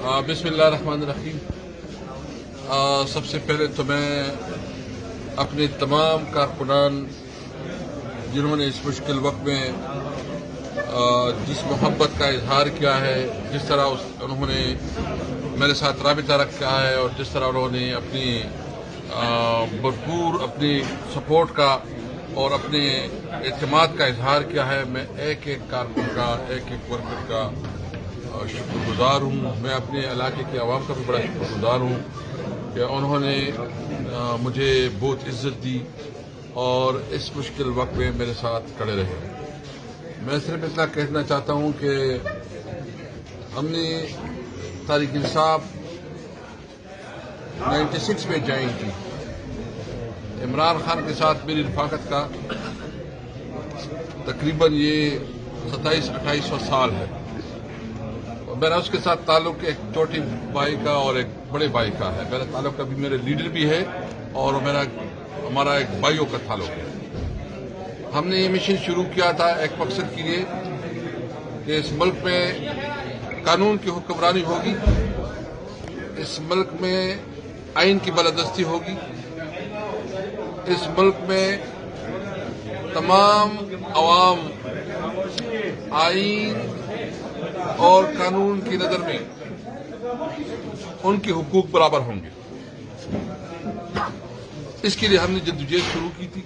बिस्मिल्लाहिर्रहमानिर्रहीम। सबसे पहले तो मैं अपने तमाम कारकुनान जिन्होंने इस मुश्किल वक्त में जिस मोहब्बत का इजहार किया है, जिस तरह उन्होंने मेरे साथ राबिता रखा है और जिस तरह उन्होंने अपनी भरपूर अपनी सपोर्ट का और अपने एतमाद का इजहार किया है, मैं एक एक कारकुन का, एक एक वर्कर का शुक्रगुजार हूँ। मैं अपने इलाके के अवाम का भी बड़ा शुक्रगुजार हूँ कि उन्होंने मुझे बहुत इज्जत दी और इस मुश्किल वक्त में मेरे साथ खड़े रहे। मैं सिर्फ इतना कहना चाहता हूँ कि हमने तारीख इंसाफ 96 में ज्वाइन की। इमरान खान के साथ मेरी रफाकत का तकरीबन ये 27-28 साल है। मेरा उसके साथ ताल्लुक एक छोटी भाई का और एक बड़े भाई का है। मेरा ताल्लुक अभी मेरे लीडर भी है और हमारा एक भाइयों का ताल्लुक है। हमने ये मिशन शुरू किया था एक मकसद के लिए कि इस मुल्क में कानून की हुक्मरानी होगी, इस मुल्क में आइन की बालादस्ती होगी, इस मुल्क में तमाम अवाम आइन और कानून की नजर में उनके हुकूक बराबर होंगे। इसके लिए हमने जद्दोजहद शुरू की थी।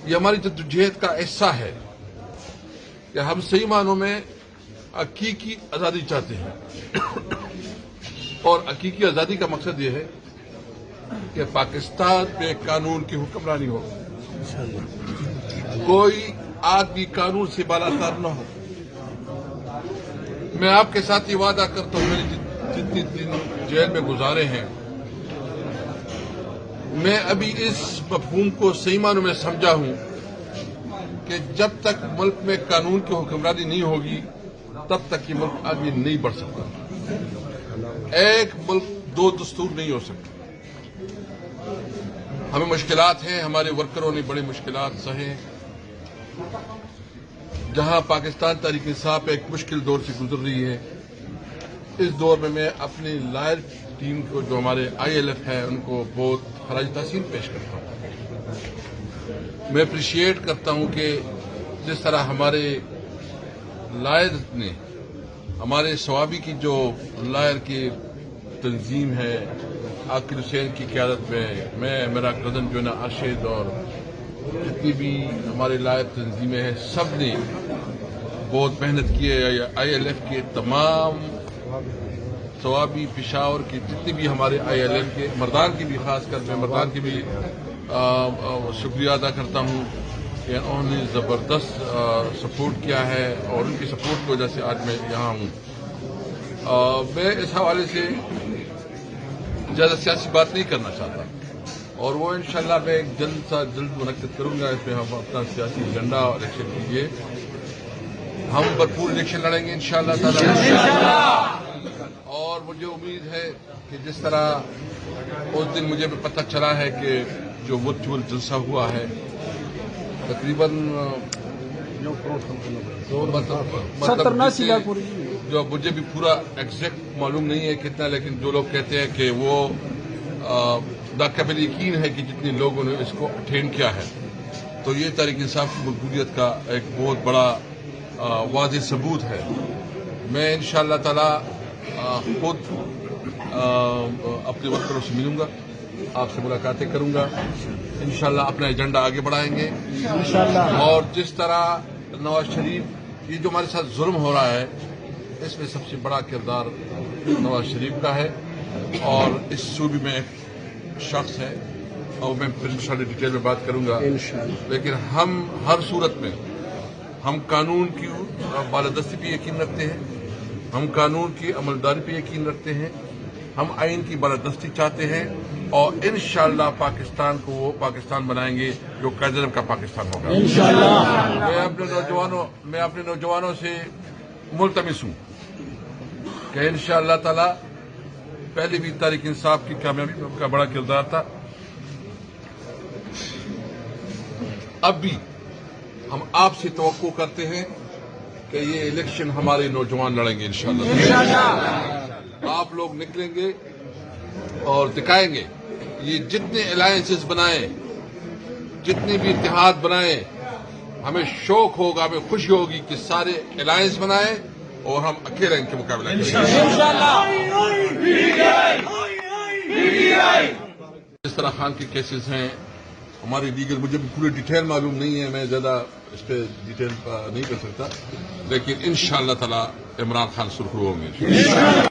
ये हमारी जद्दोजहद का हिस्सा है कि हम सही मानों में हकीकी आजादी चाहते हैं और हकीकी आजादी का मकसद ये है कि पाकिस्तान में कानून की हुक्मरानी हो, कोई आदमी कानून से बालातर न हो। मैं आपके साथ ये वादा करता हूं, मैंने जितने दिन जेल में गुजारे हैं, मैं अभी इस मफहूम को सही मानों में समझा हूं कि जब तक मुल्क में कानून की हुक्मरानी नहीं होगी तब तक ये मुल्क आगे नहीं बढ़ सकता। एक मुल्क दो दस्तूर नहीं हो सकता। हमें मुश्किलात हैं, हमारे वर्करों ने बड़ी मुश्किलात सहे। जहां पाकिस्तान तहरीक इंसाफ एक मुश्किल दौर से गुजर रही है, इस दौर में मैं अपनी लायर टीम को, जो हमारे ILF है, उनको बहुत खराज तहसीन पेश करता हूं। मैं अप्रिशिएट करता हूं कि जिस तरह हमारे लायर ने, हमारे सवाबी की जो लायर की तंजीम है, आकिर हुसैन की क़यादत में, मैं, मेरा कज़न जो है ना आशिद और जितनी भी हमारे लायक तंजीमें हैं, सब ने बहुत मेहनत की है। ILF के तमाम सवाबी, पेशावर के जितने भी हमारे ILF के, मर्दान की भी खासकर मैं मर्दान की भी शुक्रिया अदा करता हूँ कि उन्होंने ज़बरदस्त सपोर्ट किया है और उनकी सपोर्ट की वजह से आज मैं यहाँ हूँ। मैं इस हवाले से ज़्यादा सियासी बात नहीं करना चाहता और वो इंशाल्लाह मैं एक जल्द मुनक्किद करूंगा। इसमें हम अपना सियासी एजेंडा और इलेक्शन कीजिए, हम भरपूर इलेक्शन लड़ेंगे इंशाल्लाह ताला। और मुझे उम्मीद है कि जिस तरह उस दिन मुझे पता चला है कि जो वर्चुअल जलसा हुआ है, तकरीबन 70-80 लाख, जो मुझे भी पूरा एग्जैक्ट मालूम नहीं है कितना, लेकिन जो लोग कहते हैं कि वो काबिल यकीन है कि जितने लोगों ने इसको अटेंड किया है, तो ये तहरीक इंसाफ की मकबूलियत का एक बहुत बड़ा वाज़ेह सबूत है। मैं इंशाअल्लाह ताला खुद अपने वर्करों से मिलूंगा, आपसे मुलाकातें करूंगा, इंशाअल्लाह अपना एजेंडा आगे बढ़ाएंगे इंशाअल्लाह। और जिस तरह नवाज शरीफ, ये जो हमारे साथ जुल्म हो रहा है, इसमें सबसे बड़ा किरदार नवाज शरीफ का है और इस सूबे में एक शख्स है और मैं फिर इंशाअल्लाह डिटेल में बात करूंगा। लेकिन हम हर सूरत में हम कानून की बालादस्ती पे यकीन रखते हैं, हम कानून की अमलदारी पे यकीन रखते हैं, हम आइन की बालादस्ती चाहते हैं और इंशाअल्लाह पाकिस्तान को वो पाकिस्तान बनाएंगे जो कायदे का पाकिस्तान होगा इंशाअल्लाह। मैं अपने नौजवानों से मुल्तमिस हूँ कि इंशाअल्लाह ताला, पहले भी तहरीक इंसाफ की कामयाबी का बड़ा किरदार था, अब भी हम आपसे तवक्को करते हैं کہ یہ الیکشن ہمارے نوجوان لڑیں گے انشاءاللہ. آپ لوگ نکلیں گے اور دکھائیں گے. یہ جتنے الائنسز بنائیں، جتنے بھی اتحاد بنائیں، ہمیں شوق ہوگا، ہمیں خوشی ہوگی کہ سارے الائنس بنائیں اور ہم اکیلے ان کے مقابلہ کریں. اس طرح خان کے کیسز ہیں ہمارے لیگل، مجھے بھی پوری ڈیٹیل معلوم نہیں ہے، میں زیادہ اس پہ ڈیٹیل نہیں کر سکتا، لیکن انشاءاللہ تعالی عمران خان سرخرو ہوں گے.